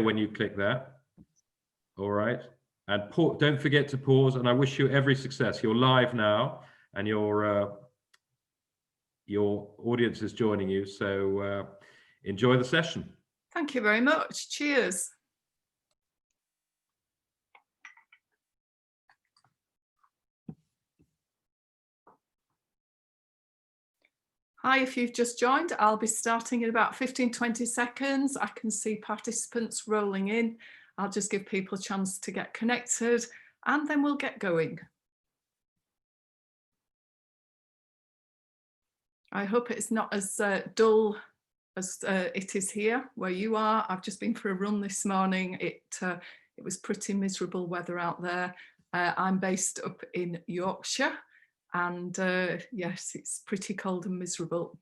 when you click there. All right, and don't forget to pause, and I wish you every success. You're live now, and your audience is joining you, so enjoy the session. Thank you very much. Cheers. Hi, if you've just joined, I'll be starting in about 15-20 seconds. I can see participants rolling in. I'll just give people a chance to get connected and then we'll get going. I hope it's not as dull as it is here where you are. I've just been for a run this morning. It was pretty miserable weather out there. I'm based up in Yorkshire. And yes, it's pretty cold and miserable.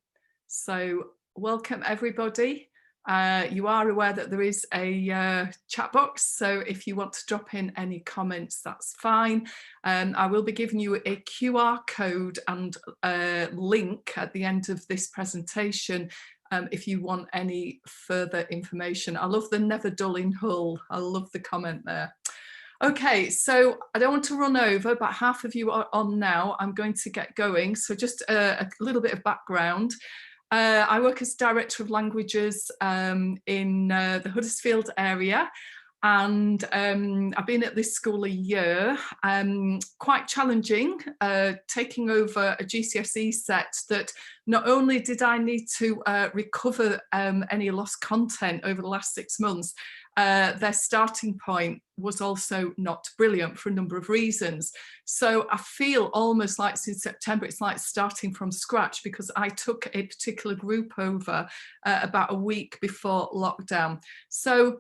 So welcome everybody. You are aware that there is a chat box, so if you want to drop in any comments, that's fine. I will be giving you a QR code and a link at the end of this presentation if you want any further information. I love the never dull in Hull. I love the comment there. Okay, so I don't want to run over, but half of you are on now. I'm going to get going. So just a little bit of background. I work as Director of Languages in the Huddersfield area, and I've been at this school a year. Quite challenging, taking over a GCSE set that not only did I need to recover any lost content over the last 6 months, their starting point was also not brilliant for a number of reasons. So I feel almost like since September, it's like starting from scratch, because I took a particular group over about a week before lockdown. So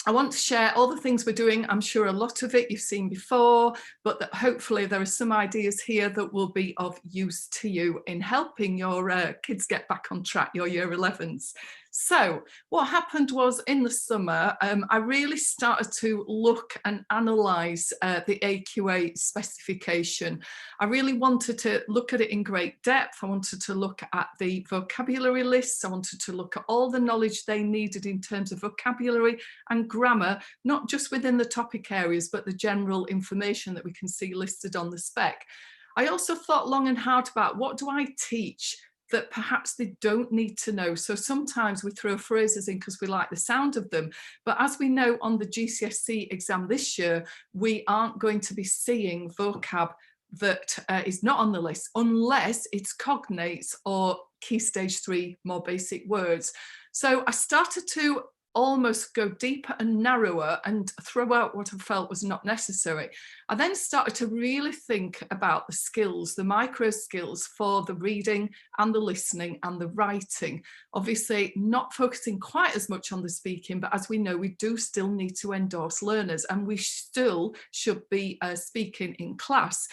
I want to share all the things we're doing. I'm sure a lot of it you've seen before, but that hopefully there are some ideas here that will be of use to you in helping your kids get back on track, your year 11s. So what happened was in the summer, I really started to look and analyse the AQA specification. I really wanted to look at it in great depth. I wanted to look at the vocabulary lists. I wanted to look at all the knowledge they needed in terms of vocabulary and grammar, not just within the topic areas, but the general information that we can see listed on the spec. I also thought long and hard about what do I teach that perhaps they don't need to know. So sometimes we throw phrases in because we like the sound of them. But as we know on the GCSE exam this year, we aren't going to be seeing vocab that is not on the list unless it's cognates or key stage 3 more basic words. So I started to almost go deeper and narrower and throw out what I felt was not necessary. I then started to really think about the skills, the micro skills for the reading and the listening and the writing. Obviously not focusing quite as much on the speaking, but as we know, we do still need to endorse learners and we still should be speaking in class.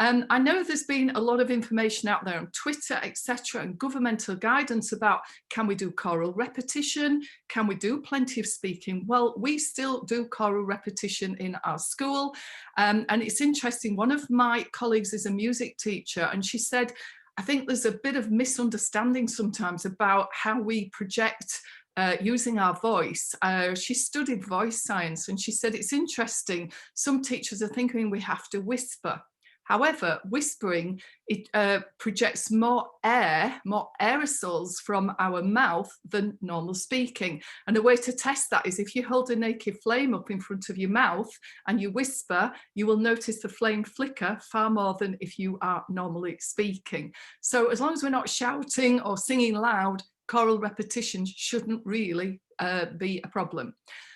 I know there's been a lot of information out there on Twitter, etc., and governmental guidance about can we do choral repetition? Can we do plenty of speaking? Well, we still do choral repetition in our school. And it's interesting, one of my colleagues is a music teacher, and she said, I think there's a bit of misunderstanding sometimes about how we project using our voice. She studied voice science, and she said it's interesting. Some teachers are thinking we have to whisper. However, whispering, it projects more air, more aerosols from our mouth than normal speaking. And a way to test that is if you hold a naked flame up in front of your mouth and you whisper, you will notice the flame flicker far more than if you are normally speaking. So as long as we're not shouting or singing loud, choral repetition shouldn't really be a problem.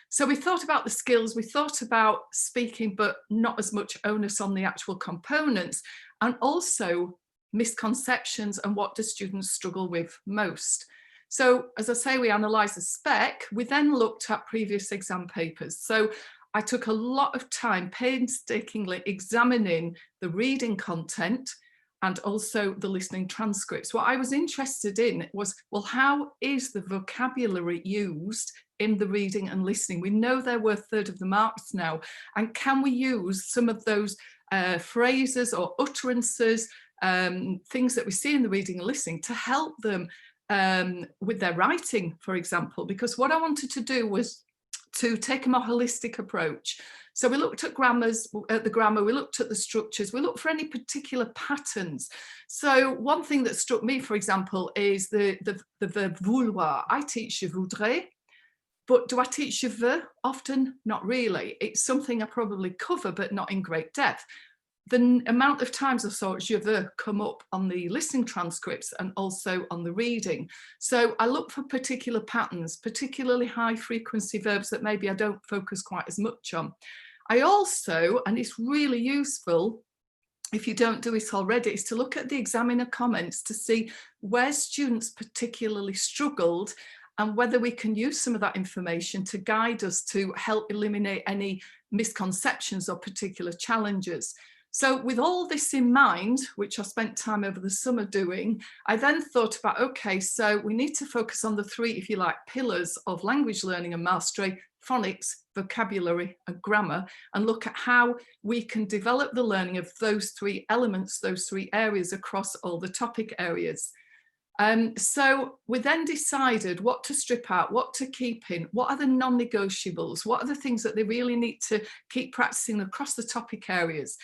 So we thought about the skills, we thought about speaking, but not as much onus on the actual components, and also misconceptions and what do students struggle with most. So as I say, we analysed the spec, we then looked at previous exam papers. So I took a lot of time painstakingly examining the reading content and also the listening transcripts. What I was interested in was, well, how is the vocabulary used in the reading and listening? We know they're worth 1/3 of the marks now. And can we use some of those phrases or utterances, things that we see in the reading and listening to help them with their writing, for example? Because what I wanted to do was to take a more holistic approach. So we looked at the grammar, we looked at the structures, we looked for any particular patterns. So one thing that struck me, for example, is the verb vouloir. I teach je voudrais, but do I teach je veux often? Not really. It's something I probably cover, but not in great depth. The amount of times I saw je veux come up on the listening transcripts and also on the reading. So I look for particular patterns, particularly high frequency verbs that maybe I don't focus quite as much on. I also, and it's really useful if you don't do it already, is to look at the examiner comments to see where students particularly struggled and whether we can use some of that information to guide us to help eliminate any misconceptions or particular challenges. So with all this in mind, which I spent time over the summer doing, I then thought about, okay, so we need to focus on the three, if you like, pillars of language learning and mastery: phonics, vocabulary and grammar, and look at how we can develop the learning of those three elements, those three areas across all the topic areas. So we then decided what to strip out, what to keep in, what are the non-negotiables, what are the things that they really need to keep practicing across the topic areas.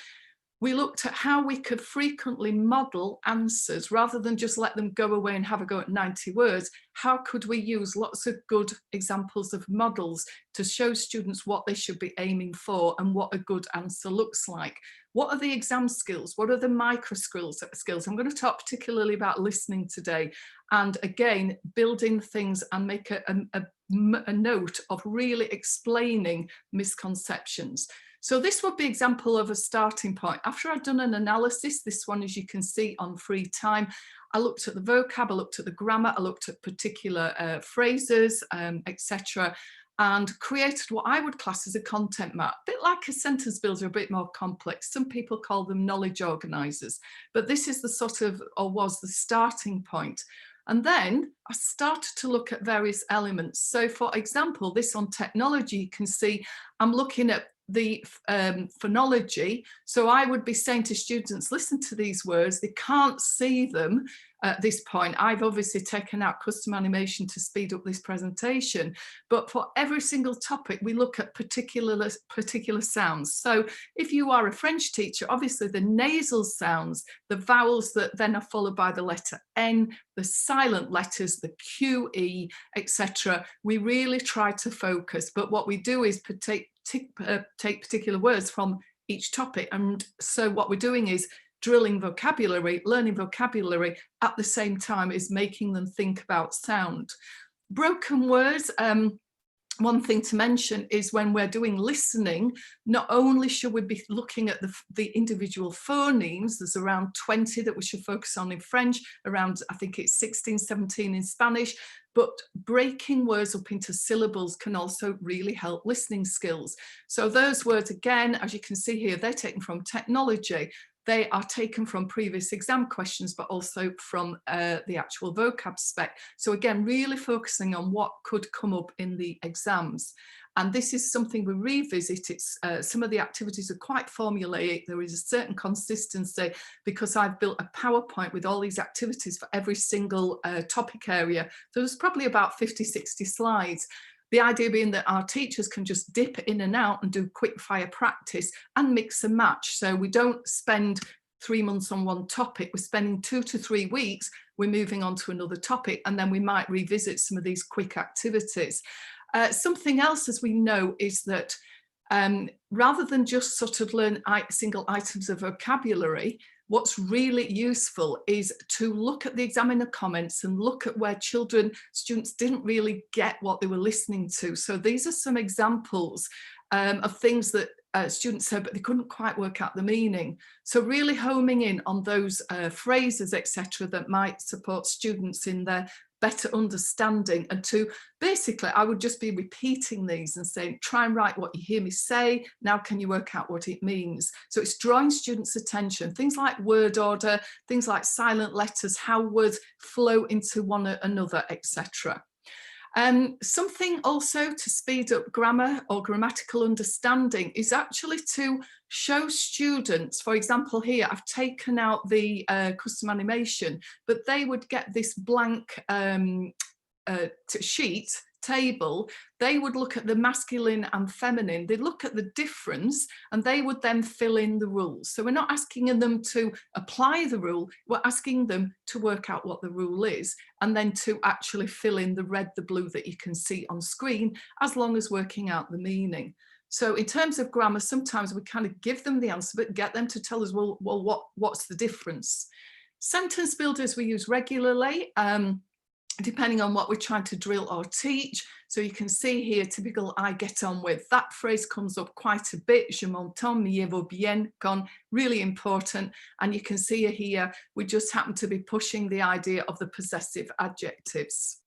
We looked at how we could frequently model answers rather than just let them go away and have a go at 90 words. How could we use lots of good examples of models to show students what they should be aiming for and what a good answer looks like? What are the exam skills? What are the micro skills? I'm going to talk particularly about listening today. And again, building things and make a note of really explaining misconceptions. So this would be an example of a starting point. After I'd done an analysis, this one, as you can see, on free time, I looked at the vocab, I looked at the grammar, I looked at particular phrases, etc., and created what I would class as a content map, a bit like a sentence builder, a bit more complex. Some people call them knowledge organisers, but this is the sort of, or was the starting point. And then I started to look at various elements. So for example, this on technology, you can see I'm looking at the phonology. So I would be saying to students, listen to these words, they can't see them at this point. I've obviously taken out custom animation to speed up this presentation, but for every single topic, we look at particular sounds. So if you are a French teacher, obviously the nasal sounds, the vowels that then are followed by the letter N, the silent letters, the Q, E, etc. We really try to focus, but what we do is take particular words from each topic. And so what we're doing is drilling vocabulary, learning vocabulary at the same time as making them think about sound. Broken words, one thing to mention is when we're doing listening, not only should we be looking at the individual phonemes, there's around 20 that we should focus on in French, around, I think it's 16, 17 in Spanish, but breaking words up into syllables can also really help listening skills. So those words, again, as you can see here, they're taken from technology. They are taken from previous exam questions, but also from the actual vocab spec. So again, really focusing on what could come up in the exams. And this is something we revisit. It's some of the activities are quite formulaic. There is a certain consistency because I've built a PowerPoint with all these activities for every single topic area. So there's probably about 50, 60 slides. The idea being that our teachers can just dip in and out and do quick fire practice and mix and match. So we don't spend 3 months on one topic, we're spending 2 to 3 weeks, we're moving on to another topic, and then we might revisit some of these quick activities. Something else, as we know, is that rather than just sort of learn single items of vocabulary, what's really useful is to look at the examiner comments and look at where students didn't really get what they were listening to. So these are some examples of things that students said, but they couldn't quite work out the meaning. So really homing in on those phrases, etc., that might support students in their better understanding, and to basically, I would just be repeating these and saying, try and write what you hear me say. Now, can you work out what it means? So it's drawing students' attention, things like word order, things like silent letters, how words flow into one another, etc. Something also to speed up grammar or grammatical understanding is actually to show students, for example, here I've taken out the custom animation, but they would get this blank sheet table, they would look at the masculine and feminine, they'd look at the difference, and they would then fill in the rules. So we're not asking them to apply the rule, we're asking them to work out what the rule is, and then to actually fill in the red, the blue that you can see on screen, as long as working out the meaning. So in terms of grammar, sometimes we kind of give them the answer, but get them to tell us, well, what's the difference? Sentence builders we use regularly, depending on what we're trying to drill or teach. So you can see here, typical I get on with. That phrase comes up quite a bit. Je m'entends, mieux bien con, really important. And you can see here, we just happen to be pushing the idea of the possessive adjectives.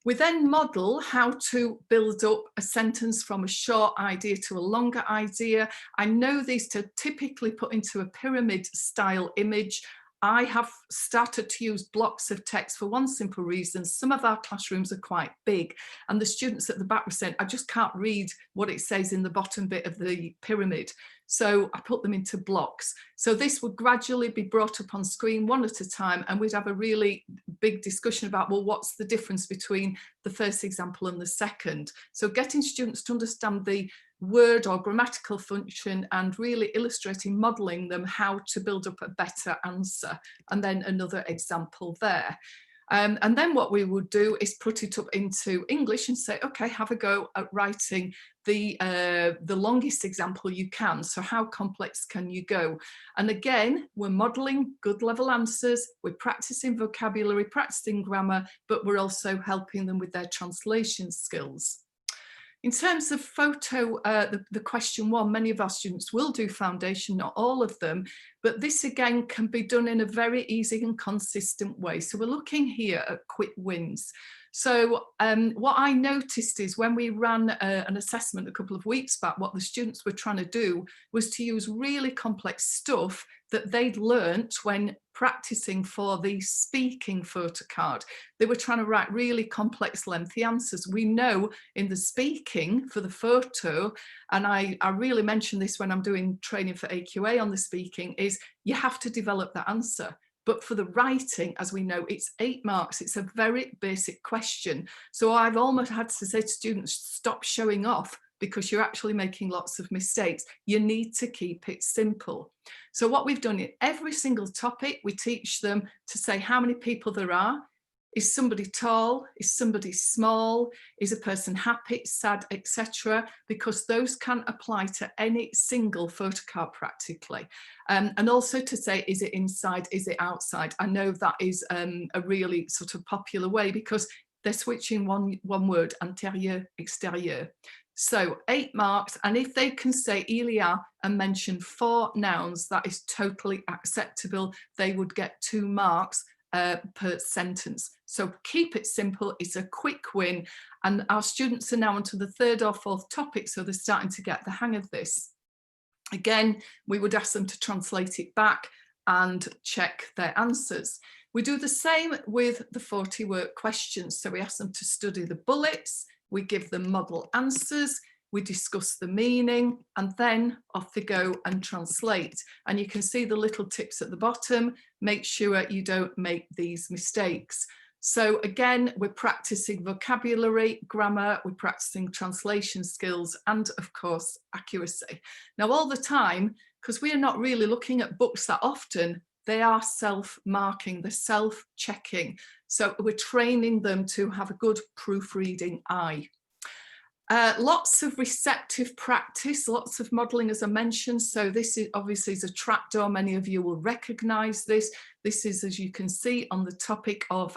We then model how to build up a sentence from a short idea to a longer idea. I know these to typically put into a pyramid style image. I have started to use blocks of text for one simple reason. Some of our classrooms are quite big, and the students at the back were saying, I just can't read what it says in the bottom bit of the pyramid. So I put them into blocks. So this would gradually be brought up on screen one at a time, and we'd have a really big discussion about, well, what's the difference between the first example and the second? So getting students to understand the word or grammatical function and really illustrating, modelling them how to build up a better answer, and then another example there. And then what we would do is put it up into English and say, okay, have a go at writing the longest example you can. So how complex can you go? And again, we're modelling good level answers, we're practicing vocabulary, practicing grammar, but we're also helping them with their translation skills. In terms of photo, the question one, many of our students will do foundation, not all of them, but this again can be done in a very easy and consistent way. So we're looking here at quick wins. So what I noticed is when we ran an assessment a couple of weeks back, what the students were trying to do was to use really complex stuff that they'd learnt when practicing for the speaking photo card. They were trying to write really complex, lengthy answers. We know in the speaking for the photo, and I really mention this when I'm doing training for AQA on the speaking, is you have to develop that answer. But for the writing, as we know, it's 8 marks. It's a very basic question. So I've almost had to say to students, stop showing off because you're actually making lots of mistakes. You need to keep it simple. So what we've done in every single topic, we teach them to say how many people there are. Is somebody tall? Is somebody small? Is a person happy, sad, etc.? Because those can apply to any single photo card practically. And also to say, is it inside? Is it outside? I know that is a really sort of popular way because they're switching one word, intérieur, extérieur. So 8 marks, and if they can say il y a and mention 4 nouns, that is totally acceptable. They would get 2 marks per sentence. So keep it simple, it's a quick win, and our students are now onto the 3rd or 4th topic, so they're starting to get the hang of this. Again, we would ask them to translate it back and check their answers. We do the same with the 40-word questions, so we ask them to study the bullets, we give them model answers, we discuss the meaning, and then off they go and translate. And you can see the little tips at the bottom. Make sure you don't make these mistakes. So again, we're practicing vocabulary, grammar, we're practicing translation skills, and of course, accuracy. Now, all the time, because we are not really looking at books that often, they are self-marking, they're self-checking. So we're training them to have a good proofreading eye. Lots of receptive practice, lots of modelling, as I mentioned. So this is obviously is a trapdoor. Many of you will recognise this. This is, as you can see, on the topic of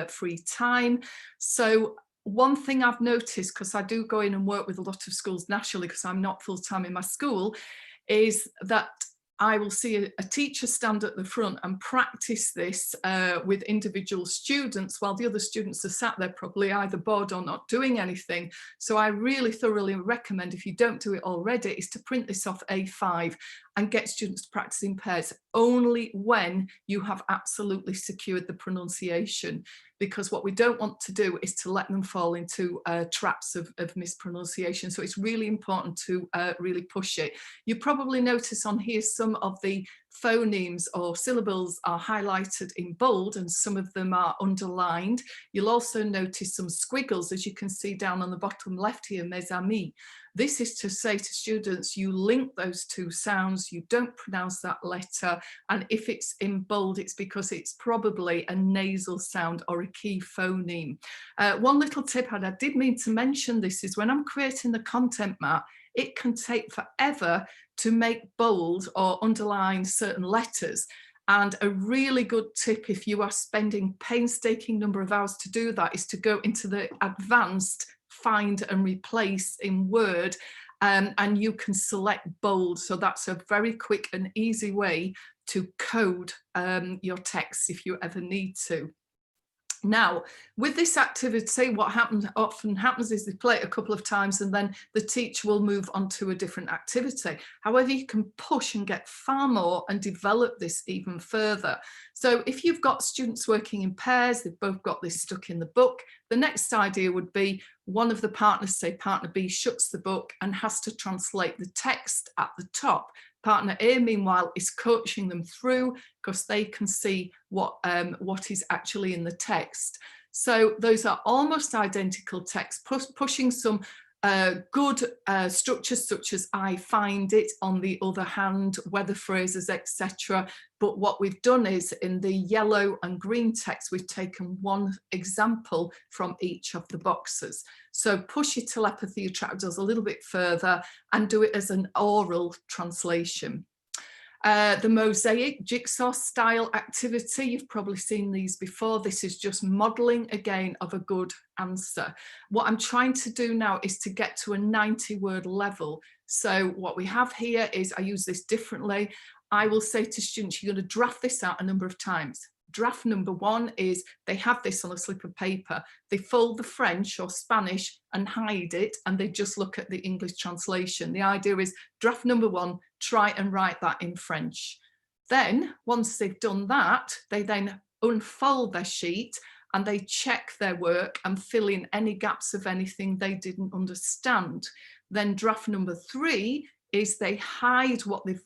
free time. So one thing I've noticed, because I do go in and work with a lot of schools nationally, because I'm not full-time in my school, is that I will see a teacher stand at the front and practice this with individual students while the other students are sat there probably either bored or not doing anything. So I really thoroughly recommend, if you don't do it already, is to print this off A5 and get students to practice in pairs only when you have absolutely secured the pronunciation. Because what we don't want to do is to let them fall into traps of mispronunciation. So it's really important to really push it. You probably notice on here some of the phonemes or syllables are highlighted in bold and some of them are underlined. You'll also notice some squiggles, as you can see down on the bottom left here, mes amis. This is to say to students, you link those two sounds, you don't pronounce that letter, and if it's in bold, it's because it's probably a nasal sound or a key phoneme. One little tip, and I did mean to mention this, is when I'm creating the content map, it can take forever to make bold or underline certain letters. And a really good tip, if you are spending painstaking number of hours to do that, is to go into the advanced find and replace in Word, and you can select bold. So that's a very quick and easy way to code your text if you ever need to. Now, with this activity, what often happens is they play it a couple of times and then the teacher will move on to a different activity. However, you can push and get far more and develop this even further. So if you've got students working in pairs, they've both got this stuck in the book, the next idea would be one of the partners, say partner B, shuts the book and has to translate the text at the top. Partner A, meanwhile, is coaching them through because they can see what is actually in the text. So those are almost identical texts, pushing some good structures such as I find it, on the other hand, weather phrases, etc. But what we've done is in the yellow and green text, we've taken one example from each of the boxes. So push your telepathy attractors a little bit further and do it as an oral translation. The mosaic jigsaw style activity, you've probably seen these before. This is just modeling again of a good answer. What I'm trying to do now is to get to a 90-word level. So what we have here is, I use this differently. I will say to students, you're going to draft this out a number of times. Draft number one is they have this on a slip of paper. They fold the French or Spanish and hide it, and they just look at the English translation. The idea is draft number one, try and write that in French. Then once they've done that, they then unfold their sheet and they check their work and fill in any gaps of anything they didn't understand. Then draft number three is they hide what they've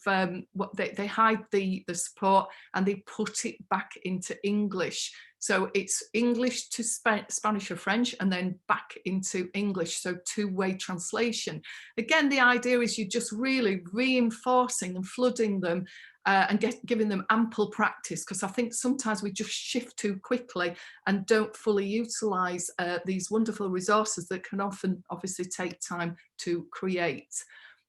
they hide the support and they put it back into English. So it's English to Spanish or French and then back into English. So two-way translation. Again, the idea is you're just really reinforcing and flooding them and giving them ample practice, because I think sometimes we just shift too quickly and don't fully utilize these wonderful resources that can often obviously take time to create.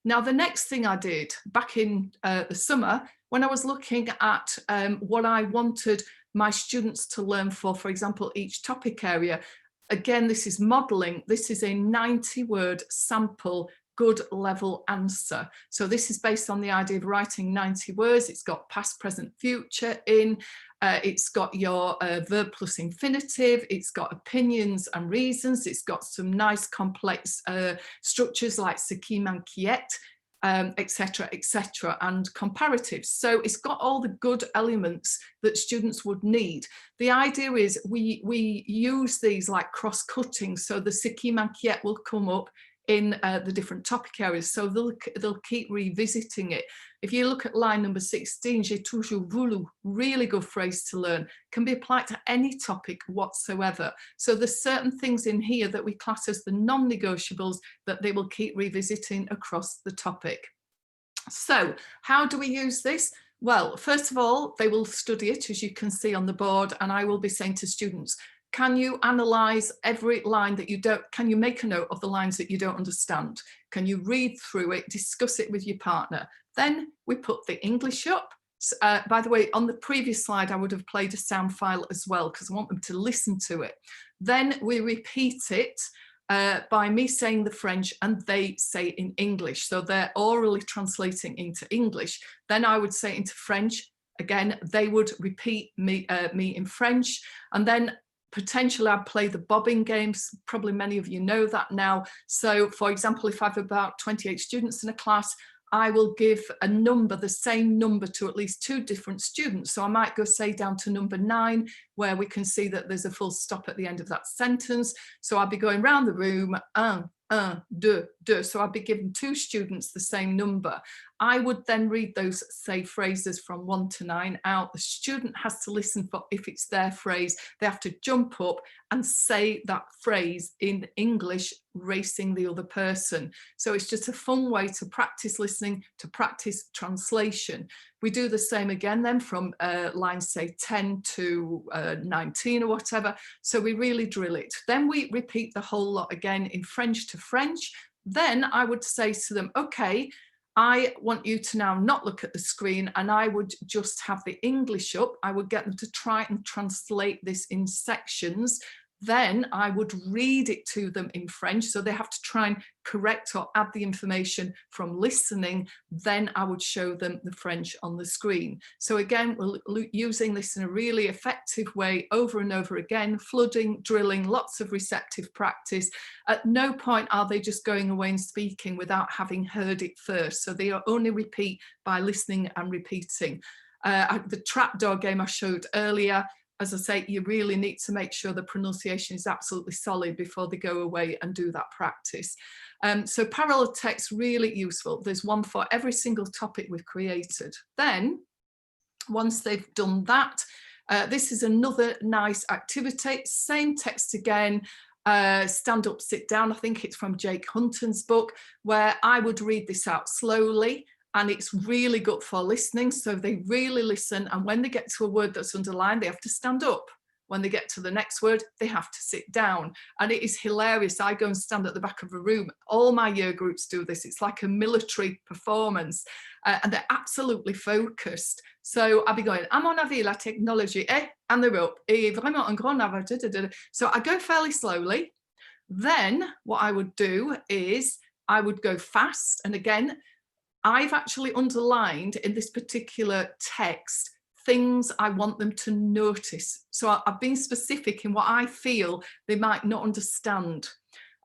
Now, the next thing I did back in the summer, when I was looking at what I wanted my students to learn for example, each topic area, again, this is modeling. This is a 90-word sample good level answer. So this is based on the idea of writing 90 words. It's got past, present, future in. It's got your verb plus infinitive. It's got opinions and reasons. It's got some nice complex structures like ce qui m'inquiète, etc., etc., and comparatives. So it's got all the good elements that students would need. The idea is we use these like cross-cutting, so the ce qui m'inquiète will come up in the different topic areas, so they'll keep revisiting it. If you look at line number 16, j'ai toujours voulu, really good phrase to learn, can be applied to any topic whatsoever. So there's certain things in here that we class as the non-negotiables that they will keep revisiting across the topic. So how do we use this? Well, first of all, they will study it, as you can see on the board, and I will be saying to students, can you analyze every line that you don't, can you make a note of the lines that you don't understand? Can you read through it, discuss it with your partner? Then we put the English up. By the way, on the previous slide, I would have played a sound file as well, because I want them to listen to it. Then we repeat it by me saying the French and they say in English. So they're orally translating into English. Then I would say into French. Again, they would repeat me in French. And then potentially I'd play the bobbing games. Probably many of you know that now. So for example, if I have about 28 students in a class, I will give a number, the same number, to at least 2 different students. So I might go say down to number 9, where we can see that there's a full stop at the end of that sentence. So I'll be going around the room, un, deux, deux. So I'll be giving 2 students the same number. I would then read those, say, phrases from 1 to 9 out. The student has to listen for, if it's their phrase, they have to jump up and say that phrase in English, racing the other person. So it's just a fun way to practice listening, to practice translation. We do the same again then from lines, say, 10 to 19 or whatever. So we really drill it. Then we repeat the whole lot again in French to French. Then I would say to them, okay, I want you to now not look at the screen, and I would just have the English up. I would get them to try and translate this in sections. Then I would read it to them in French, so they have to try and correct or add the information from listening. Then I would show them the French on the screen. So again, we're using this in a really effective way over and over again, flooding, drilling, lots of receptive practice. At no point are they just going away and speaking without having heard it first. So they only repeat by listening and repeating. The trapdoor game I showed earlier, as I say, you really need to make sure the pronunciation is absolutely solid before they go away and do that practice. So parallel text, really useful. There's one for every single topic we've created. Then, once they've done that, this is another nice activity. Same text again, stand up, sit down. I think it's from Jake Hunton's book, where I would read this out slowly. And it's really good for listening. So they really listen. And when they get to a word that's underlined, they have to stand up. When they get to the next word, they have to sit down. And it is hilarious. I go and stand at the back of a room. All my year groups do this. It's like a military performance. And they're absolutely focused. So I'll be going, à mon avis, la technologie est en Europe. Et vraiment un grand avantage. So I go fairly slowly. Then what I would do is I would go fast. And again, I've actually underlined in this particular text things I want them to notice. So I've been specific in what I feel they might not understand.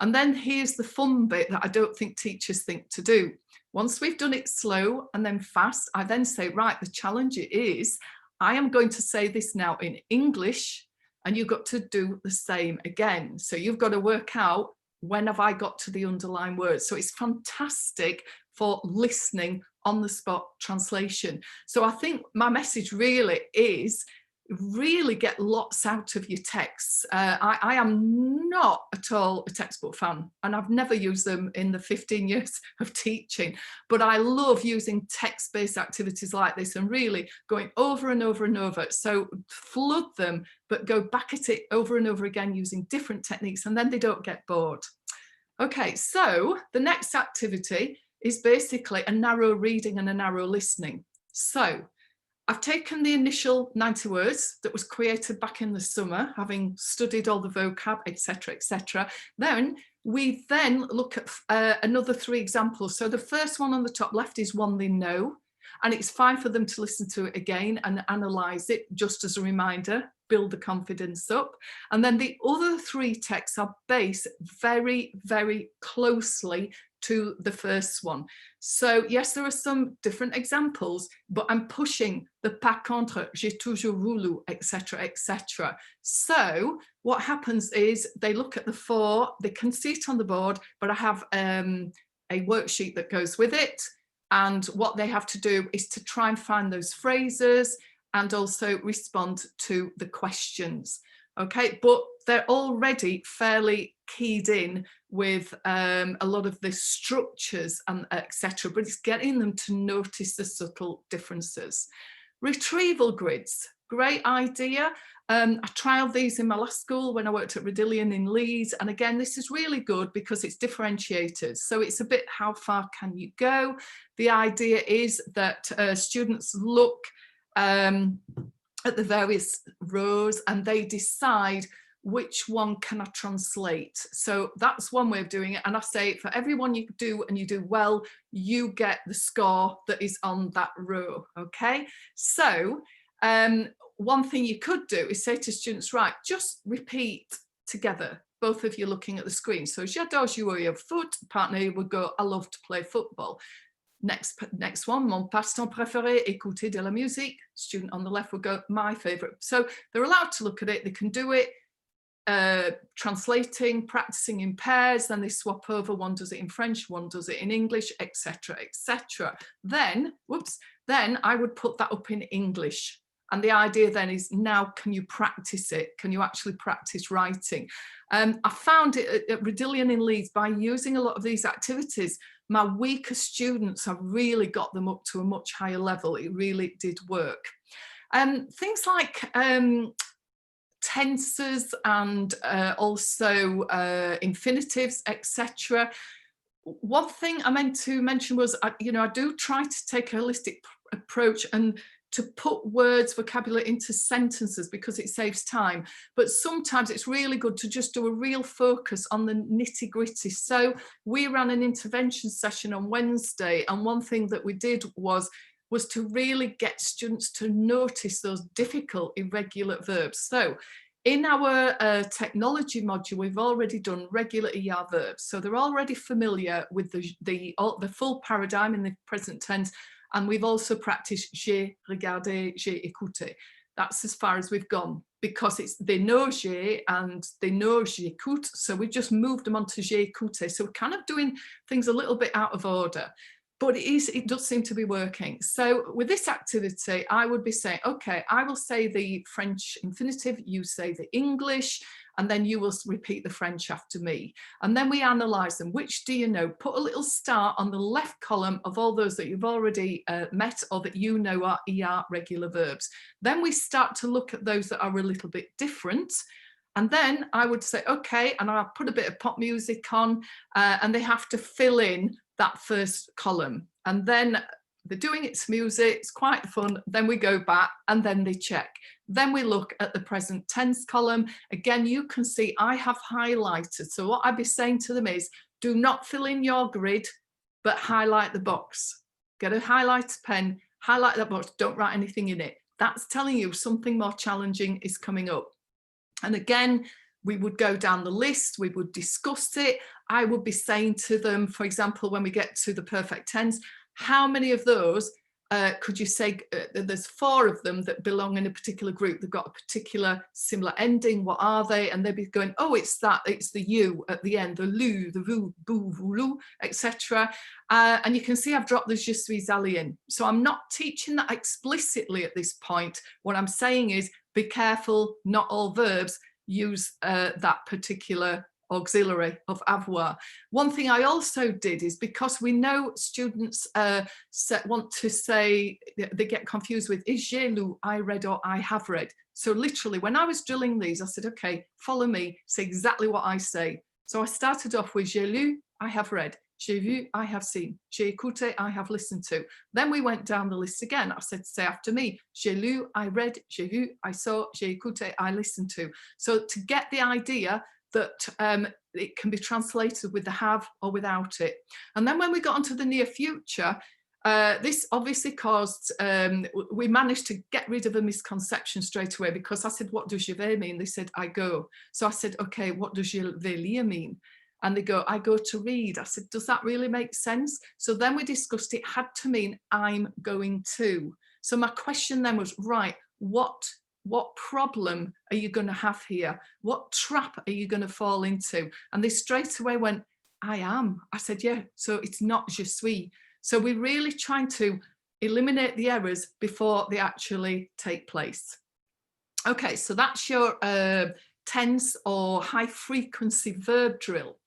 And then here's the fun bit that I don't think teachers think to do. Once we've done it slow and then fast, I then say, right, the challenge is I am going to say this now in English, and you've got to do the same again. So you've got to work out, when have I got to the underlined words? So it's fantastic for listening on the spot translation. So I think my message really is really get lots out of your texts. I am not at all a textbook fan, and I've never used them in the 15 years of teaching, but I love using text-based activities like this and really going over and over and over. So flood them, but go back at it over and over again using different techniques, and then they don't get bored. Okay, so the next activity is basically a narrow reading and a narrow listening. So I've taken the initial 90 words that was created back in the summer, having studied all the vocab, etc., etc. Then we then look at another 3 examples. So the first one on the top left is one they know, and it's fine for them to listen to it again and analyse it just as a reminder, build the confidence up. And then the other 3 texts are based very, very closely to the first one. So yes, there are some different examples, but I'm pushing the par contre, j'ai toujours voulu, etc., etc. So what happens is they look at the 4, they can see it on the board, but I have a worksheet that goes with it. And what they have to do is to try and find those phrases and also respond to the questions. Okay, but they're already fairly keyed in with a lot of the structures and etc. But it's getting them to notice the subtle differences. Retrieval grids, great idea. I trialed these in my last school when I worked at Redillion in Leeds. And again, this is really good because it's differentiated. So it's a bit, how far can you go? The idea is that students look at the various rows and they decide which one can I translate. So that's one way of doing it. And I say for everyone you do and you do well, you get the score that is on that row. Okay, so one thing you could do is say to students, right, just repeat together, both of you looking at the screen. So j'adore jouer au foot, partner would go, I love to play football. Next one, mon passe-temps préféré, écouter de la musique. Student on the left would go, my favorite. So they're allowed to look at it, they can do it translating, practicing in pairs, then they swap over, one does it in French, one does it in English, etc., etc. Then I would put that up in English. And the idea then is, now can you practice it? Can you actually practice writing? I found it at Retrieval in Leeds, by using a lot of these activities, my weaker students, I really got them up to a much higher level. It really did work. Things like tenses and also infinitives, etc. One thing I meant to mention was, I do try to take a holistic approach and to put words, vocabulary into sentences, because it saves time. But sometimes it's really good to just do a real focus on the nitty gritty. So we ran an intervention session on Wednesday, and one thing that we did was to really get students to notice those difficult irregular verbs. So in our technology module, we've already done regular ER verbs. So they're already familiar with the full paradigm in the present tense. And we've also practiced j'ai regardé, j'ai écouté. That's as far as we've gone, because they know j'ai and they know j'écoute. So we just moved them on to j'ai écouté. So we're kind of doing things a little bit out of order, but it does seem to be working. So with this activity, I would be saying, okay, I will say the French infinitive, you say the English, and then you will repeat the French after me. And then we analyze them. Which do you know? Put a little star on the left column of all those that you've already met or that you know are ER regular verbs. Then we start to look at those that are a little bit different. And then I would say, okay, and I'll put a bit of pop music on, and they have to fill in that first column. And then they're doing it to music, it's quite fun. Then we go back and then they check. Then we look at the present tense column. Again, you can see I have highlighted. So what I'd be saying to them is, do not fill in your grid, but highlight the box. Get a highlighter pen, highlight that box, don't write anything in it. That's telling you something more challenging is coming up. And again, we would go down the list, we would discuss it. I would be saying to them, for example, when we get to the perfect tense, how many of those could you say, there's 4 of them that belong in a particular group, they've got a particular similar ending, what are they? And they'd be going, oh, it's the you at the end, the lu, the vous, bou, voulou, etc. And you can see I've dropped the je suis allé in. So I'm not teaching that explicitly at this point. What I'm saying is, be careful, not all verbs use that particular auxiliary of avoir. One thing I also did is, because we know students want to say, they get confused with is j'ai lu, I read, or I have read. So literally when I was drilling these, I said, okay, follow me, say exactly what I say. So I started off with j'ai lu, I have read, j'ai vu, I have seen, j'ai écouté, I have listened to. Then we went down the list again. I said, say after me, j'ai lu, I read, j'ai vu, I saw, j'ai écouté, I listened to. So to get the idea that it can be translated with the have or without it. And then when we got onto the near future, this obviously caused, we managed to get rid of a misconception straight away, because I said, what does je vais mean? They said, I go. So I said, okay, what does je vais lire mean? And they go, I go to read. I said, does that really make sense? So then we discussed it had to mean I'm going to. So my question then was, right, what problem are you going to have here? What trap are you going to fall into? And they straight away went, I am. I said, yeah, so it's not je suis. So we're really trying to eliminate the errors before they actually take place. Okay, so that's your tense or high frequency verb drill.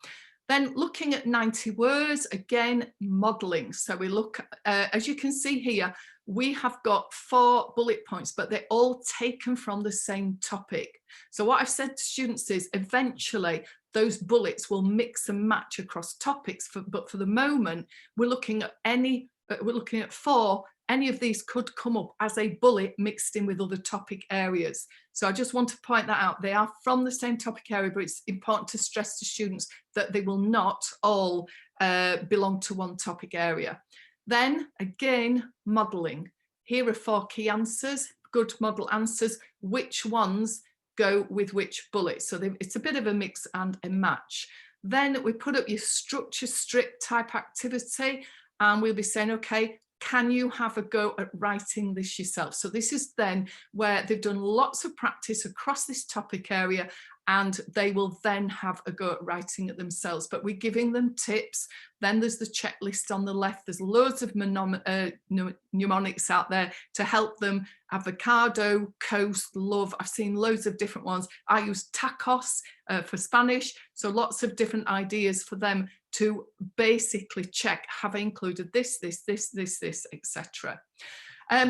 Then looking at 90 words, again, modeling. So we look, as you can see here, we have got 4 bullet points, but they're all taken from the same topic. So what I've said to students is, eventually those bullets will mix and match across topics, but for the moment, we're looking at 4. Any of these could come up as a bullet mixed in with other topic areas. So I just want to point that out. They are from the same topic area, but it's important to stress to students that they will not all belong to one topic area. Then again, modelling. Here are 4 key answers, good model answers. Which ones go with which bullets? So it's a bit of a mix and a match. Then we put up your structure strip type activity, and we'll be saying, okay, can you have a go at writing this yourself? So this is then where they've done lots of practice across this topic area, and they will then have a go at writing it themselves. But we're giving them tips. Then there's the checklist on the left. There's loads of mnemonics out there to help them. Avocado, coast, love. I've seen loads of different ones. I use tacos for Spanish. So lots of different ideas for them to basically check, have I included this, etc.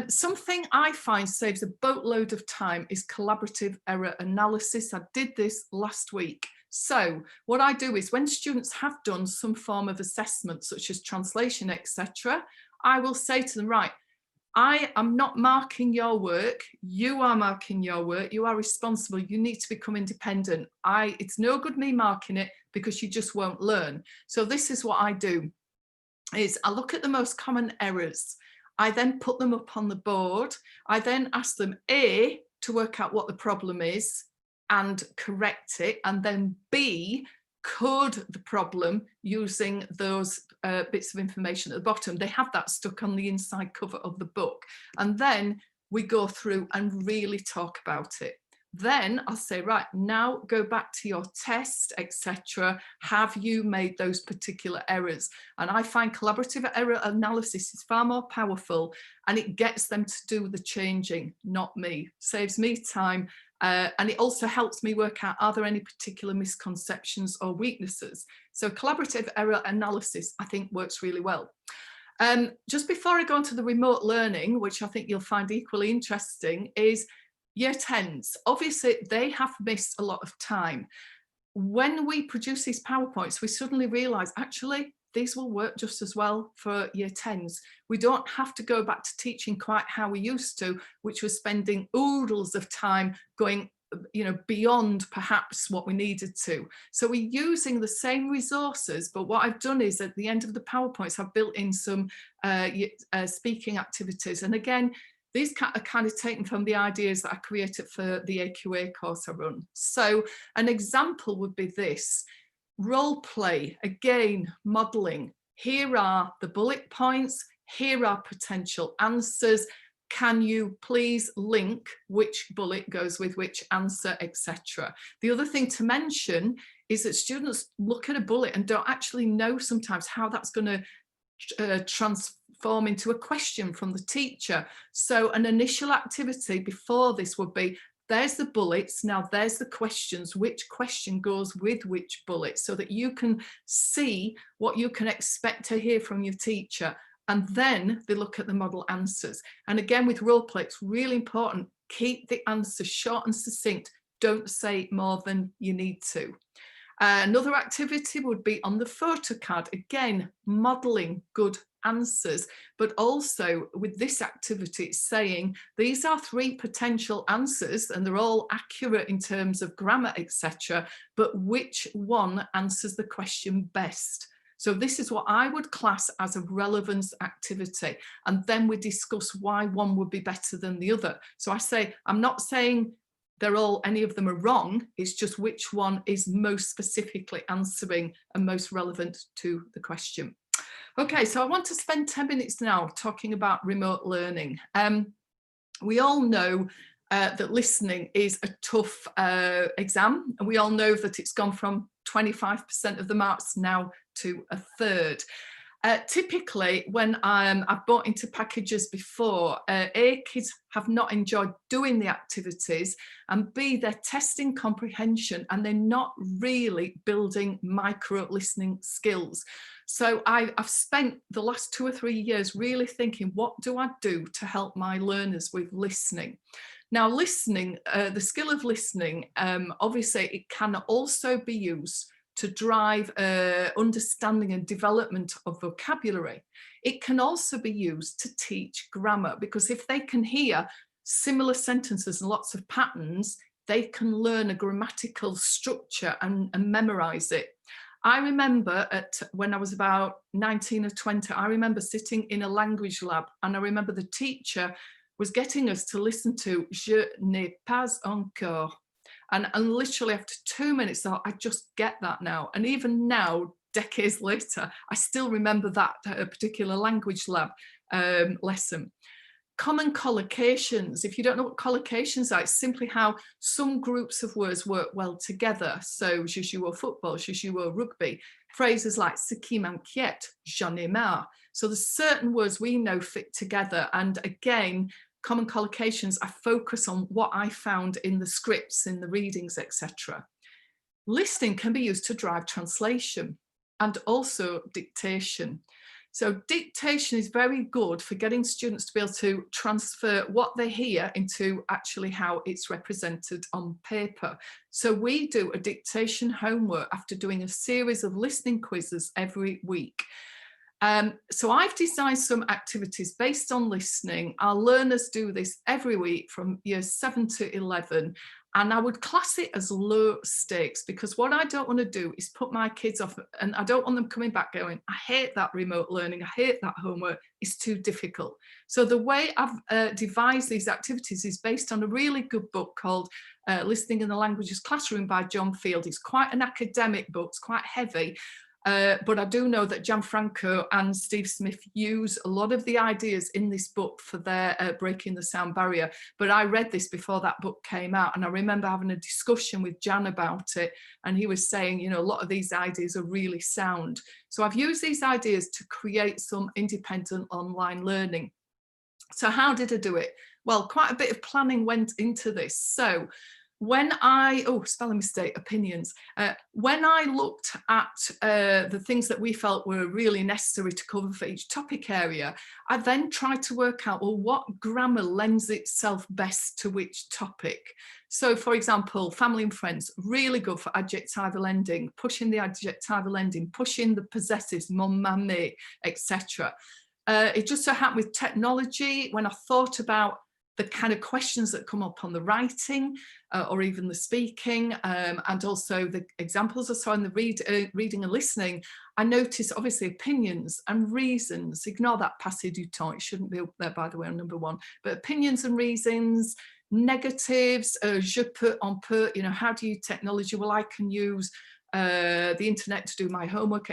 Something I find saves a boatload of time is collaborative error analysis. I did this last week. So what I do is when students have done some form of assessment, such as translation, etc., I will say to them, right, I am not marking your work. You are marking your work. You are responsible. You need to become independent. It's no good me marking it because you just won't learn. So this is what I do, is I look at the most common errors. I then put them up on the board. I then ask them, A, to work out what the problem is and correct it, and then B, code the problem using those bits of information at the bottom. They have that stuck on the inside cover of the book. And then we go through and really talk about it. Then I'll say, right, now go back to your test, etc. Have you made those particular errors? And I find collaborative error analysis is far more powerful, and it gets them to do the changing, not me. Saves me time. And it also helps me work out, are there any particular misconceptions or weaknesses? So collaborative error analysis, I think, works really well. Just before I go on to the remote learning, which I think you'll find equally interesting, is Year 10s. Obviously, they have missed a lot of time. When we produce these PowerPoints, we suddenly realise, actually, these will work just as well for Year 10s. We don't have to go back to teaching quite how we used to, which was spending oodles of time going, beyond perhaps what we needed to. So we're using the same resources, but what I've done is at the end of the PowerPoints, I've built in some speaking activities. And again, these are kind of taken from the ideas that I created for the AQA course I run. So an example would be this. Role play, again, modelling. Here are the bullet points. Here are potential answers. Can you please link which bullet goes with which answer, etc. The other thing to mention is that students look at a bullet and don't actually know sometimes how that's going to transform into a question from the teacher. So an initial activity before this would be, there's the bullets, now there's the questions, which question goes with which bullet, so that you can see what you can expect to hear from your teacher. And then they look at the model answers. And again, with role play, it's really important, keep the answers short and succinct. Don't say more than you need to. Another activity would be on the photo card, again, modeling good answers, but also with this activity, it's saying these are 3 potential answers and they're all accurate in terms of grammar, etc. But which one answers the question best? So this is what I would class as a relevance activity. And then we discuss why one would be better than the other. So I say, I'm not saying any of them are wrong, it's just which one is most specifically answering and most relevant to the question. Okay, so I want to spend 10 minutes now talking about remote learning. We all know that listening is a tough exam, and we all know that it's gone from 25% of the marks now to a third. Typically, when I've bought into packages before, A, kids have not enjoyed doing the activities, and B, they're testing comprehension and they're not really building micro listening skills. So I've spent the last 2 or 3 years really thinking, what do I do to help my learners with listening? Now, listening, the skill of listening, obviously it can also be used to drive understanding and development of vocabulary. It can also be used to teach grammar, because if they can hear similar sentences and lots of patterns, they can learn a grammatical structure and memorize it. I remember when I was about 19 or 20, I remember sitting in a language lab, and I remember the teacher was getting us to listen to Je n'ai pas encore. And literally after 2 minutes, I just get that now. And even now, decades later, I still remember that particular language lab lesson. Common collocations. If you don't know what collocations are, it's simply how some groups of words work well together. So, je joue au football, je joue au rugby. Phrases like ce qui m'inquiète, j'en ai marre. So there's certain words we know fit together. And again, common collocations, I focus on what I found in the scripts, in the readings, etc. Listening can be used to drive translation and also dictation. So dictation is very good for getting students to be able to transfer what they hear into actually how it's represented on paper. So we do a dictation homework after doing a series of listening quizzes every week. So I've designed some activities based on listening. Our learners do this every week from years 7 to 11. And I would class it as low stakes, because what I don't want to do is put my kids off, and I don't want them coming back going, I hate that remote learning, I hate that homework, it's too difficult. So the way I've devised these activities is based on a really good book called Listening in the Languages Classroom by John Field. It's quite an academic book, it's quite heavy. But I do know that Gianfranco and Steve Smith use a lot of the ideas in this book for their Breaking the Sound Barrier. But I read this before that book came out, and I remember having a discussion with Jan about it, and he was saying, you know, a lot of these ideas are really sound. So I've used these ideas to create some independent online learning. So how did I do it? Well, quite a bit of planning went into this. So when spelling mistake, opinions. When I looked at the things that we felt were really necessary to cover for each topic area, I then tried to work out, well, what grammar lends itself best to which topic? So, for example, family and friends, really good for adjectival ending, pushing the adjectival ending, pushing the possessives, mon, ma, me, etc. It just so happened with technology, when I thought about the kind of questions that come up on the writing or even the speaking, and also the examples I saw in the reading and listening, I noticed obviously opinions and reasons. Ignore that passé du temps, it shouldn't be up there, by the way, on number 1, but opinions and reasons, negatives, je peux, on peut, you know, how do you use technology? Well, I can use the internet to do my homework,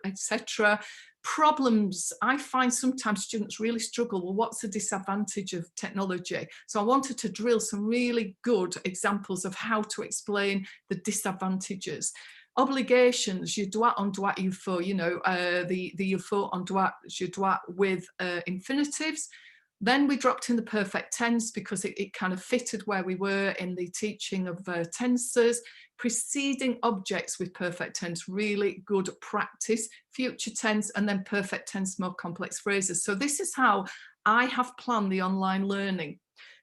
etc. Problems, I find sometimes students really struggle. Well, what's the disadvantage of technology? So I wanted to drill some really good examples of how to explain the disadvantages. Obligations, je dois, on doit, il faut, you know, the il faut, on doit, je dois with infinitives. Then we dropped in the perfect tense because it kind of fitted where we were in the teaching of tenses. Preceding objects with perfect tense, really good practice. Future tense, and then perfect tense, more complex phrases. So this is how I have planned the online learning.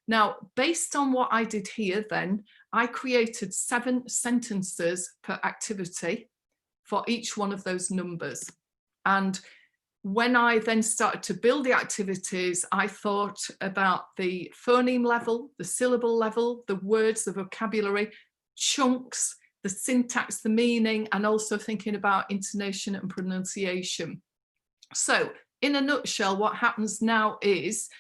Now, based on what I did here then, I created 7 sentences per activity for each one of those numbers. And when I then started to build the activities, I thought about the phoneme level, the syllable level, the words, the vocabulary, chunks, the syntax, the meaning, and also thinking about intonation and pronunciation. So in a nutshell, what happens now is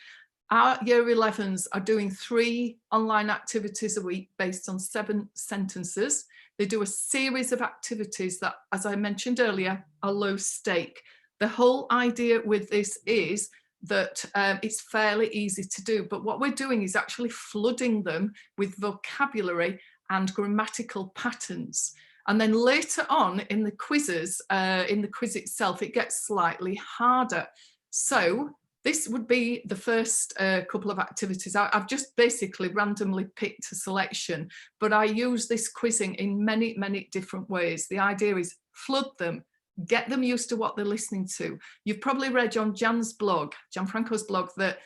our year 11s are doing 3 online activities a week based on 7 sentences. They do a series of activities that, as I mentioned earlier, are low stake. The whole idea with this is that it's fairly easy to do, but what we're doing is actually flooding them with vocabulary and grammatical patterns. And then later on in the quizzes, in the quiz itself, it gets slightly harder. So this would be the first couple of activities. I've just basically randomly picked a selection, but I use this quizzing in many, many different ways. The idea is flood them, get them used to what they're listening to. You've probably read on Jan's blog, Gianfranco's blog, that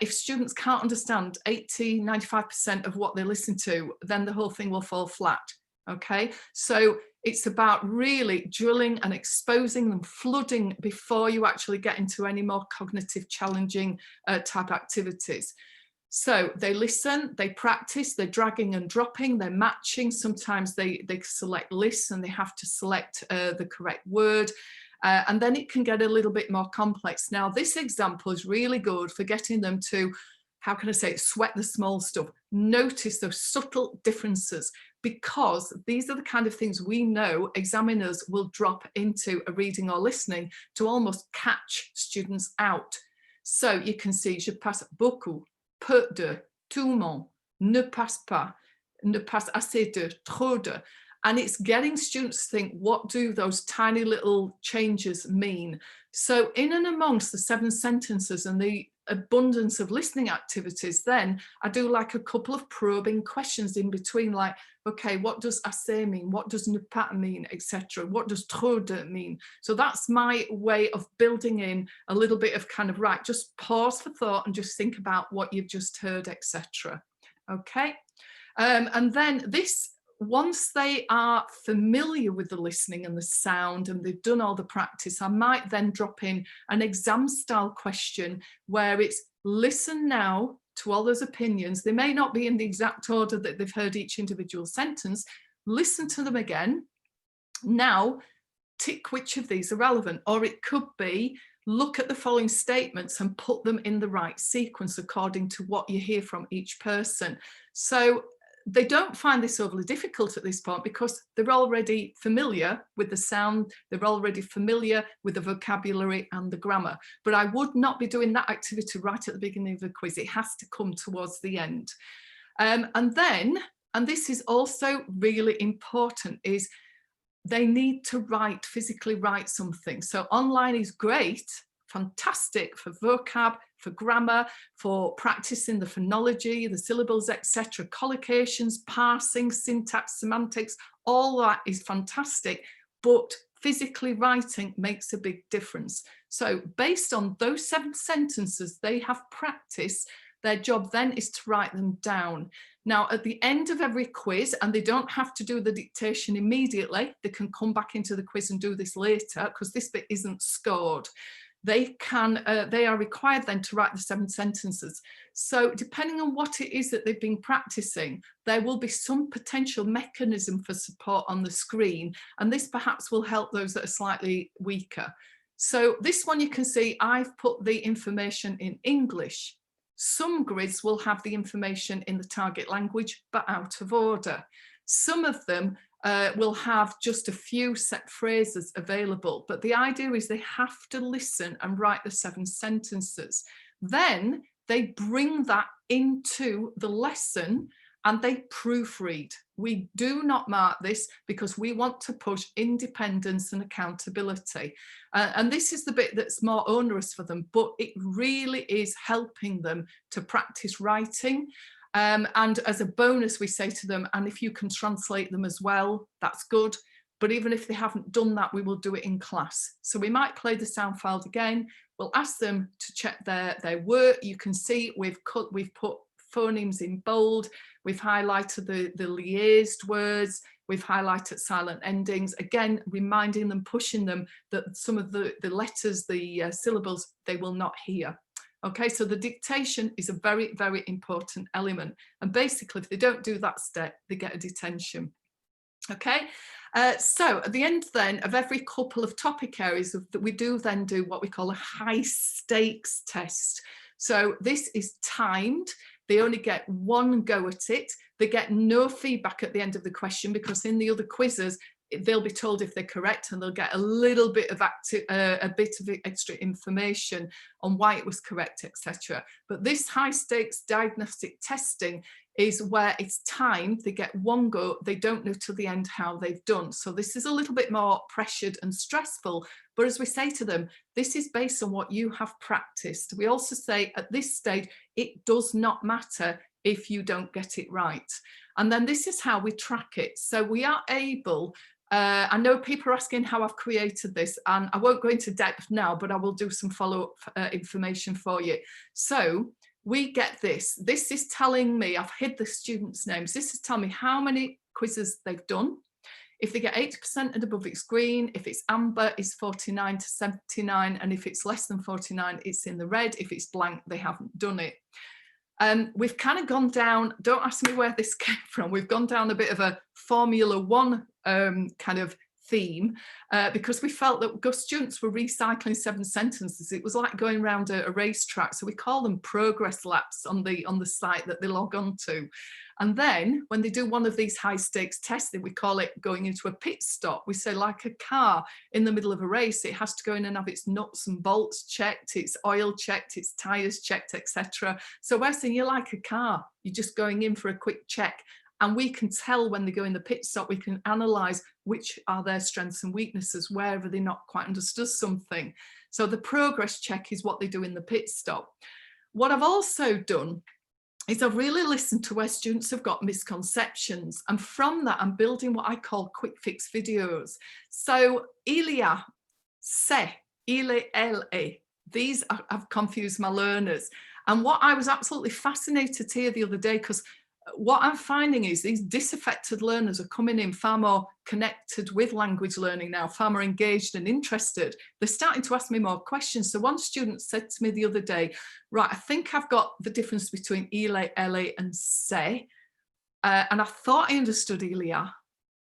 if students can't understand 80–95% of what they listen to, then the whole thing will fall flat. Okay, so it's about really drilling and exposing them, flooding before you actually get into any more cognitive challenging type activities. So they listen, they practice, they're dragging and dropping, they're matching. Sometimes they select lists and they have to select the correct word. And then it can get a little bit more complex. Now, this example is really good for getting them to, how can I say it, sweat the small stuff, notice those subtle differences, because these are the kind of things we know examiners will drop into a reading or listening to almost catch students out. So you can see, je passe beaucoup, peu de, tout le monde, ne passe pas, ne passe assez de, trop de. And it's getting students to think, what do those tiny little changes mean? So in and amongst the 7 sentences and the abundance of listening activities, then I do like a couple of probing questions in between, like, okay, what does assez mean? What does ne pas mean, etc.? What does trop de mean? So that's my way of building in a little bit of kind of, right, just pause for thought and just think about what you've just heard, etc. Okay. And then this, once they are familiar with the listening and the sound and they've done all the practice, I might then drop in an exam style question where it's listen now to all those opinions. They may not be in the exact order that they've heard each individual sentence. Listen to them again. Now, tick which of these are relevant, or it could be look at the following statements and put them in the right sequence according to what you hear from each person. So they don't find this overly difficult at this point because they're already familiar with the sound, they're already familiar with the vocabulary and the grammar. But I would not be doing that activity right at the beginning of the quiz. It has to come towards the end. And then, and this is also really important, is they need to write, physically write something. So online is great, fantastic for vocab, for grammar, for practicing the phonology, the syllables, etc. Collocations, parsing, syntax, semantics, all that is fantastic, but physically writing makes a big difference. So based on those 7 sentences they have practiced, their job then is to write them down. Now, at the end of every quiz, and they don't have to do the dictation immediately, they can come back into the quiz and do this later because this bit isn't scored. They are required then to write the 7 sentences. So depending on what it is that they've been practicing, there will be some potential mechanism for support on the screen, and this perhaps will help those that are slightly weaker. So this one you can see I've put the information in English. Some grids will have the information in the target language, but out of order. Some of them will have just a few set phrases available, but the idea is they have to listen and write the 7 sentences. Then they bring that into the lesson and they proofread. We do not mark this because we want to push independence and accountability. And this is the bit that's more onerous for them, but it really is helping them to practice writing. And as a bonus, we say to them, and if you can translate them as well, that's good. But even if they haven't done that, we will do it in class. So we might play the sound file again. We'll ask them to check their work. You can see we've put phonemes in bold. We've highlighted the liaised words. We've highlighted silent endings. Again, reminding them, pushing them that some of the letters, the syllables, they will not hear. Okay, so the dictation is a very, very important element. And basically, if they don't do that step, they get a detention. Okay, so at the end then of every couple of topic areas that we do then do what we call a high stakes test. So this is timed. They only get 1 go at it. They get no feedback at the end of the question because in the other quizzes, they'll be told if they're correct and they'll get a little bit of extra information on why it was correct, etc. But this high stakes diagnostic testing is where it's timed. They get 1 go. They don't know till the end how they've done. So this is a little bit more pressured and stressful. But as we say to them, this is based on what you have practiced. We also say at this stage, it does not matter if you don't get it right. And then this is how we track it. So we are able, I know people are asking how I've created this, and I won't go into depth now, but I will do some follow-up information for you. So we get this. This is telling me, I've hid the students' names. This is telling me how many quizzes they've done. If they get 80% and above, it's green. If it's amber, it's 49 to 79. And if it's less than 49, it's in the red. If it's blank, they haven't done it. We've kind of gone down, don't ask me where this came from. We've gone down a bit of a Formula 1 kind of theme because we felt that students were recycling 7 sentences. It was like going around a racetrack. So we call them progress laps on the site that they log on to. And then when they do one of these high stakes testing, we call it going into a pit stop. We say, like a car in the middle of a race, it has to go in and have its nuts and bolts checked, its oil checked, its tires checked, etc. So we're saying you're like a car, you're just going in for a quick check. And we can tell when they go in the pit stop, we can analyse which are their strengths and weaknesses, where have they not quite understood something. So the progress check is what they do in the pit stop. What I've also done is I've really listened to where students have got misconceptions. And from that, I'm building what I call quick fix videos. So Ilia, se, ile, ele, these have confused my learners. And what I was absolutely fascinated to hear the other day, because what I'm finding is these disaffected learners are coming in far more connected with language learning now, far more engaged and interested. They're starting to ask me more questions. So one student said to me the other day, right, I think I've got the difference between ile, ele and se. And I thought I understood ilia,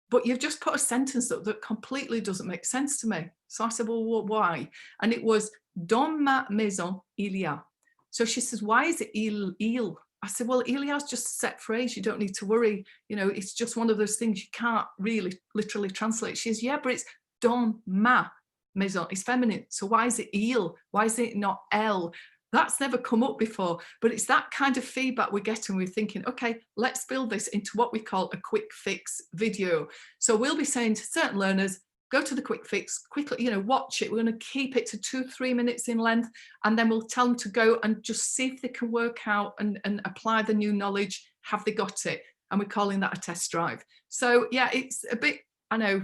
but you've just put a sentence that completely doesn't make sense to me. So I said, well, why? And it was, dans ma maison, il y a. So she says, why is it il? I said, well, il y a is just a set phrase. You don't need to worry. You know, it's just one of those things you can't really literally translate. She says, yeah, but it's dans ma maison. It's feminine. So why is it il? Why is it not elle? That's never come up before, but it's that kind of feedback we're getting. We're thinking, okay, let's build this into what we call a quick fix video. So we'll be saying to certain learners, go to the quick fix, quickly, you know, watch it. We're going to keep it to 2-3 minutes in length, and then we'll tell them to go and just see if they can work out and apply the new knowledge. Have they got it? And we're calling that a test drive. So yeah, it's a bit, I know,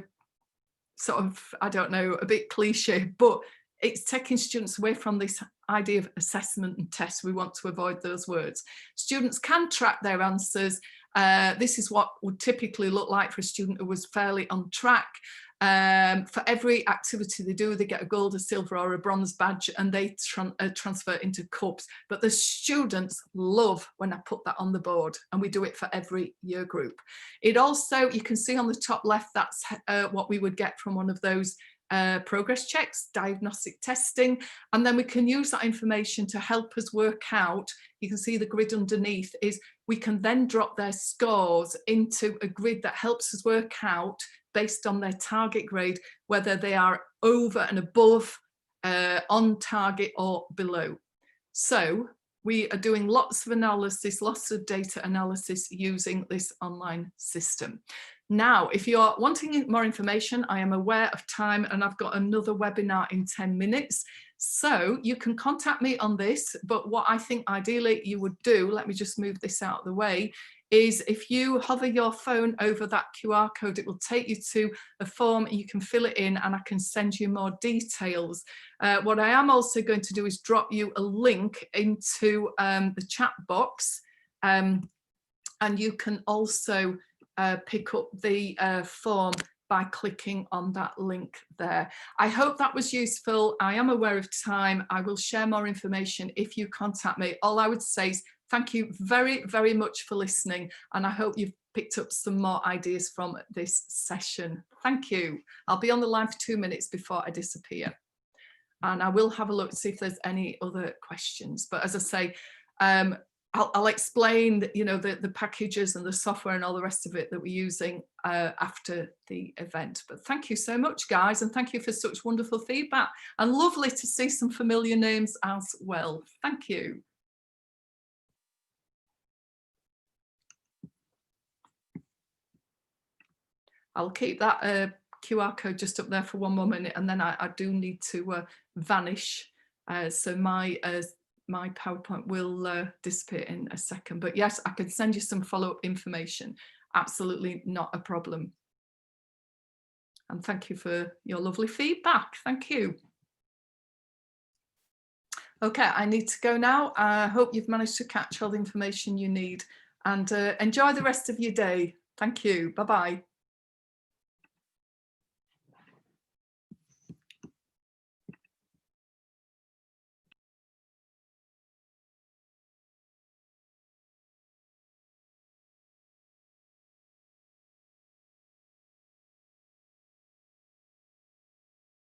sort of, I don't know, a bit cliche, but it's taking students away from this idea of assessment and tests. We want to avoid those words. Students can track their answers. This is what would typically look like for a student who was fairly on track. For every activity they do, they get a gold, a silver or a bronze badge, and they transfer into cups. But the students love when I put that on the board, and we do it for every year group. It also, you can see on the top left, that's what we would get from one of those progress checks, diagnostic testing, and then we can use that information to help us work out. You can see the grid underneath is we can then drop their scores into a grid that helps us work out based on their target grade, whether they are over and above, on target or below. So we are doing lots of analysis, lots of data analysis using this online system. Now, if you're wanting more information, I am aware of time and I've got another webinar in 10 minutes. So you can contact me on this, but what I think ideally you would do, let me just move this out of the way, is if you hover your phone over that QR code, it will take you to a form, you can fill it in and I can send you more details. What I am also going to do is drop you a link into the chat box, and you can also pick up the form by clicking on that link there. I hope that was useful. I am aware of time. I will share more information if you contact me. All I would say is thank you very, very much for listening, and I hope you've picked up some more ideas from this session. Thank you. I'll be on the line for 2 minutes before I disappear, and I will have a look to see if there's any other questions. But as I say, I'll explain, you know, the packages and the software and all the rest of it that we're using after the event. But thank you so much, guys, and thank you for such wonderful feedback, and lovely to see some familiar names as well. Thank you. I'll keep that QR code just up there for 1 more minute, and then I do need to vanish. So my PowerPoint will disappear in a second. But yes, I could send you some follow-up information. Absolutely not a problem. And thank you for your lovely feedback. Thank you. Okay, I need to go now. I hope you've managed to catch all the information you need, and enjoy the rest of your day. Thank you. Bye-bye.